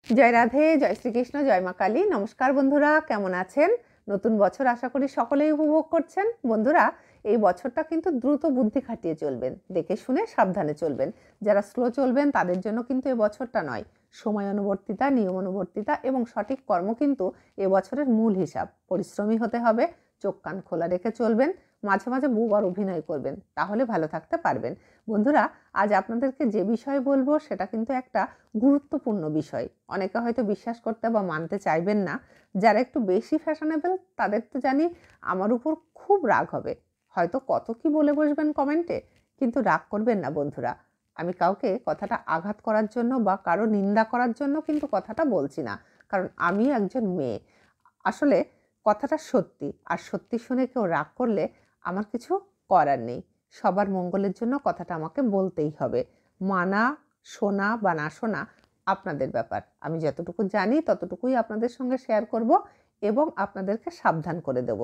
জয় রাধে, জয় শ্রীকৃষ্ণ, জয় মা কালী। নমস্কার বন্ধুরা, কেমন আছেন? নতুন বছর আশা করি সকলেই উপভোগ করছেন। বন্ধুরা, এই বছরটা কিন্তু দ্রুত বুদ্ধি খাটিয়ে চলবেন, দেখে শুনে সাবধানে চলবেন। যারা স্লো চলবেন তাদের জন্য কিন্তু এ বছরটা নয়। সময় অনুবর্তিতা, নিয়ম অনুবর্তিতা এবং সঠিক কর্ম কিন্তু এ বছরের মূল হিসাব। পরিশ্রমী হতে হবে, চোখ কান খোলা রেখে চলবেন, মাঝে মাঝে বহুবার অভিনয় করবেন, তাহলে ভালো থাকতে পারবেন। বন্ধুরা, আজ আপনাদেরকে যে বিষয় বলবো সেটা কিন্তু একটা গুরুত্বপূর্ণ বিষয়। অনেকে হয়তো বিশ্বাস করতে বা মানতে চাইবেন না। যারা একটু বেশি ফ্যাশনেবল তাদের তো জানি আমার উপর খুব রাগ হবে, হয়তো কত কি বলে বসবেন কমেন্টে, কিন্তু রাগ করবেন না বন্ধুরা। আমি কাউকে কথাটা আঘাত করার জন্য বা কারো নিন্দা করার জন্য কিন্তু কথাটা বলছি না, কারণ আমি একজন মেয়ে। আসলে কথাটা সত্যি, আর সত্যি শুনে কেউ রাগ করলে আমার কিছু করার নেই। সবার মঙ্গলের জন্য কথাটা আমাকে বলতেই হবে। মানা, শোনা বা না শোনা আপনাদের ব্যাপার। আমি যতটুকু জানি ততটুকুই আপনাদের সঙ্গে শেয়ার করব এবং আপনাদেরকে সাবধান করে দেব।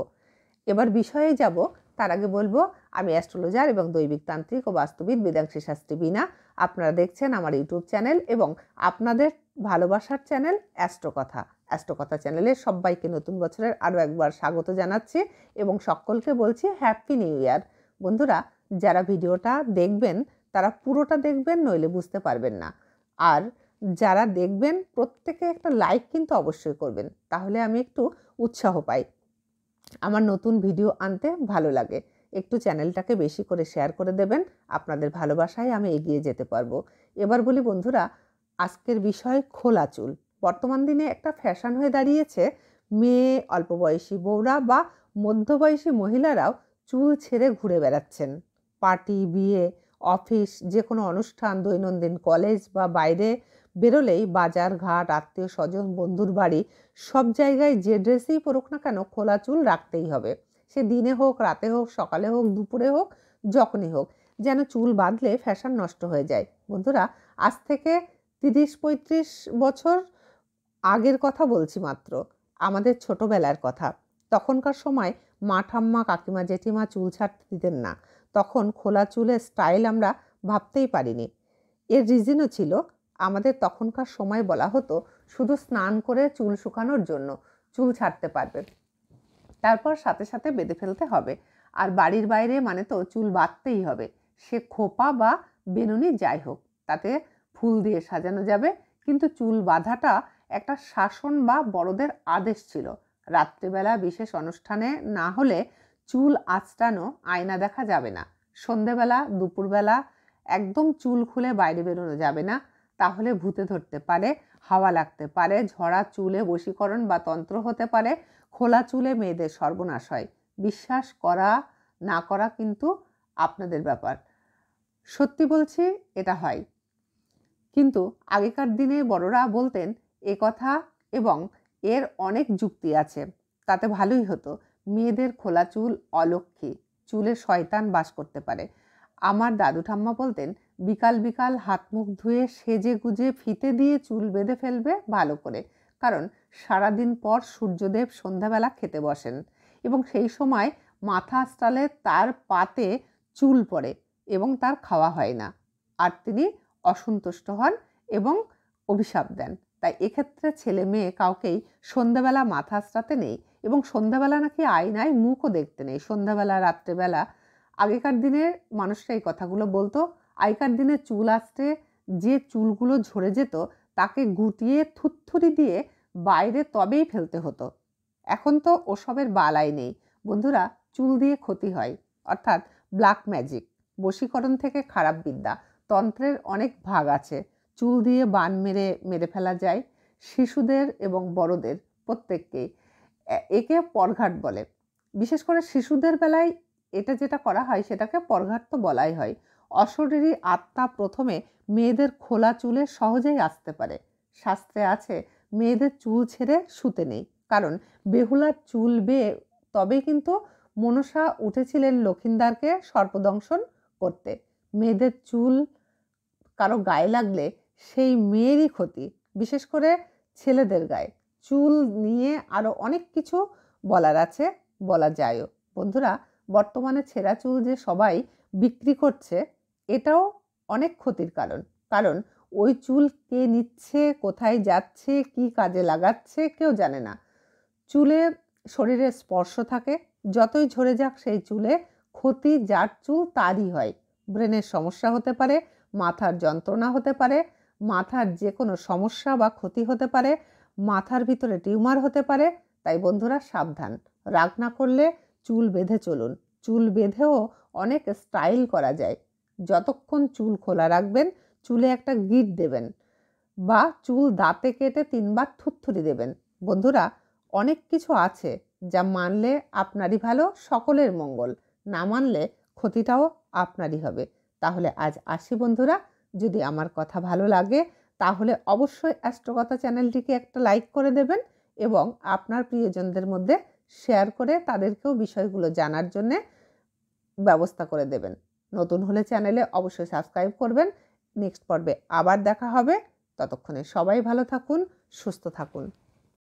এবার বিষয়ে যাব, তার আগে বলবো আমি অ্যাস্ট্রোলজার এবং দৈবিক তান্ত্রিক ও বাস্তুবিদ বেদাংশী শাস্ত্রী বীণা। আপনারা দেখছেন আমার ইউটিউব চ্যানেল এবং আপনাদের ভালোবাসার চ্যানেল অ্যাস্ট্রোকথা। অ্যাস্ট্রোকথা চ্যানেলে সবাইকে নতুন বছরের আরও একবার স্বাগত জানাচ্ছি এবং সকলকে বলছি হ্যাপি নিউ ইয়ার। বন্ধুরা, যারা ভিডিওটা দেখবেন তারা পুরোটা দেখবেন, নইলে বুঝতে পারবেন না। আর যারা দেখবেন প্রত্যেকে একটা লাইক কিন্তু অবশ্যই করবেন, তাহলে আমি একটু উৎসাহ পাই, আমার নতুন ভিডিও আনতে ভালো লাগে। একটু চ্যানেলটাকে বেশি করে শেয়ার করে দেবেন, আপনাদের ভালোবাসায় আমি এগিয়ে যেতে পারবো। এবার বলি বন্ধুরা, আজকের বিষয় খোলা চুল। বর্তমান দিনে একটা ফ্যাশন হয়ে দাঁড়িয়েছে। মেয়ে, অল্প বয়সী বউরা বা মধ্যবয়সী মহিলারাও চুল ছেড়ে ঘুরে বেড়াচ্ছেন। পার্টি, বিয়ে, অফিস, যে কোনো অনুষ্ঠান, দৈনন্দিন কলেজ বা বাইরে বেরোলেই বাজার ঘাট, আত্মীয় স্বজন, বন্ধুর বাড়ি, সব জায়গায় যে ড্রেসেই পরুক না কেন খোলা চুল রাখতেই হবে। সে দিনে হোক, রাতে হোক, সকালে হোক, দুপুরে হোক, যখনই হোক, যেন চুল বাঁধলে ফ্যাশন নষ্ট হয়ে যায়। বন্ধুরা, আজ থেকে 30-35 বছর আগের কথা বলছি মাত্র, আমাদের ছোটবেলার কথা। তখনকার সময় মা ঠাম্মা, কাকিমা, জেঠিমা চুল ছাড়তে দিতেন না। তখন খোলা চুলের স্টাইল আমরা ভাবতেই পারিনি। এর রিজনও ছিল, আমাদের তখনকার সময় বলা হতো শুধু স্নান করে চুল শুকানোর জন্য চুল ছাড়তে পারবে, তারপর সাথে সাথে বেঁধে ফেলতে হবে। আর বাড়ির বাইরে মানে তো চুল বাঁধতেই হবে, সে খোপা বা বেনুনি যাই হোক, তাতে ফুল দিয়ে সাজানো যাবে। কিন্তু চুল বাঁধাটা একটা শাসন বা বড়দের আদেশ ছিল। রাত্রিবেলা বিশেষ অনুষ্ঠানে না হলে চুল আঁচড়ানো, আয়না দেখা যাবে না। সন্ধেবেলা, দুপুরবেলা একদম চুল খুলে বাইরে বেরোনো যাবে না, তাহলে ভূতে ধরতে পারে, হাওয়া লাগতে পারে, ঝরা চুলে বশীকরণ বা তন্ত্র হতে পারে, খোলা চুলে মেয়েদের সর্বনাশ হয়। বিশ্বাস করা না করা কিন্তু আপনাদের ব্যাপার। সত্যি বলছি, এটা হয়। কিন্তু আগেকার দিনে বড়রা বলতেন এ কথা, এবং এর অনেক যুক্তি আছে। তাতে ভালোই হতো। মেয়েদের খোলা চুল অলক্ষ্মী, চুলে শয়তান বাস করতে পারে। আমার দাদু ঠাম্মা বলতেন বিকাল বিকাল হাত মুখ ধুয়ে সেজে গুজে ফিতে দিয়ে চুল বেঁধে ফেলবে ভালো করে, কারণ সারাদিন পর সূর্যদেব সন্ধ্যাবেলা খেতে বসেন এবং সেই সময় মাথা আঁচড়ালে তার পাতে চুল পড়ে এবং তার খাওয়া হয় না, আর তিনি অসন্তুষ্ট হন এবং অভিশাপ দেন। তাই এক্ষেত্রে ছেলে মেয়ে কাউকেই সন্ধ্যাবেলা মাথা আঁচড়াতে নেই, এবং সন্ধ্যাবেলা নাকি আয়নায় মুখও দেখতে নেই, সন্ধ্যাবেলা, রাত্রেবেলা। আগেকার দিনের মানুষরা এই কথাগুলো বলতো। আগেকার দিনে চুল আঁচড়ে যে চুলগুলো ঝরে যেত তাকে গুটিয়ে থুতথুরি দিয়ে বাইরে তবেই ফেলতে হতো। এখন তো ওসবের বালাই নেই। বন্ধুরা, চুল দিয়ে ক্ষতি হয়, অর্থাৎ ব্ল্যাক ম্যাজিক, বশীকরণ থেকে খারাপ বিদ্যা, তন্ত্রের অনেক ভাগ আছে। চুল দিয়ে বান মেরে মেরে ফেলা যায় শিশুদের এবং বড়দের প্রত্যেককেই। একে পরঘাট বলে। বিশেষ করে শিশুদের বেলায় এটা যেটা করা হয় সেটাকে পরঘাট তো বলাই হয়। অশরীরী আত্মা প্রথমে মেয়েদের খোলা চুলে সহজেই আসতে পারে। শাস্ত্রে আছে মেয়েদের চুল ছেড়ে শুতে নেই, কারণ বেহুলার চুল বেয়ে তবেই কিন্তু মনসা উঠেছিলেন লক্ষিন্দারকে সর্পদংশন করতে। মেয়েদের চুল কারো গায়ে লাগলে সেই মেয়েরই ক্ষতি, বিশেষ করে ছেলেদের গায়ে। চুল নিয়ে আরও অনেক কিছু বলার আছে, বলা যায়ও। বন্ধুরা, বর্তমানে ছেঁড়া চুল যে সবাই বিক্রি করছে, এটাও অনেক ক্ষতির কারণ। কারণ ওই চুল কে নিচ্ছে, কোথায় যাচ্ছে, কি কাজে লাগাচ্ছে কেউ জানে না। চুলে শরীরের স্পর্শ থাকে, যতই ঝরে যাক সেই চুলে ক্ষতি যার চুল তারই হয়। ব্রেনের সমস্যা হতে পারে, মাথার যন্ত্রণা হতে পারে, মাথার যে কোনো সমস্যা বা ক্ষতি হতে পারে, মাথার ভিতরে টিউমার হতে পারে। তাই বন্ধুরা সাবধান, রাগ না করলে চুল বেঁধে চলুন। চুল বেঁধেও অনেক স্টাইল করা যায়। যতক্ষণ চুল খোলা রাখবেন, চুলে একটা গিঁট দেবেন বা চুল দাঁতে কেটে 3 বার থুতথুরি দেবেন। বন্ধুরা, অনেক কিছু আছে যা মানলে আপনারই ভালো, সকলের মঙ্গল। না মানলে ক্ষতিটাও আপনারই হবে। তাহলে আজ আসি বন্ধুরা। যদি আমার কথা ভালো লাগে তাহলে অবশ্যই অ্যাস্ট্রোকথা চ্যানেলটিকে একটা লাইক করে দেবেন এবং আপনার প্রিয়জনদের মধ্যে শেয়ার করে তাদেরকেও বিষয়গুলো জানার জন্যে ব্যবস্থা করে দেবেন। নতুন হলে চ্যানেলে অবশ্যই সাবস্ক্রাইব করবেন। নেক্সট পর্বে আবার দেখা হবে। ততক্ষণে সবাই ভালো থাকুন, সুস্থ থাকুন।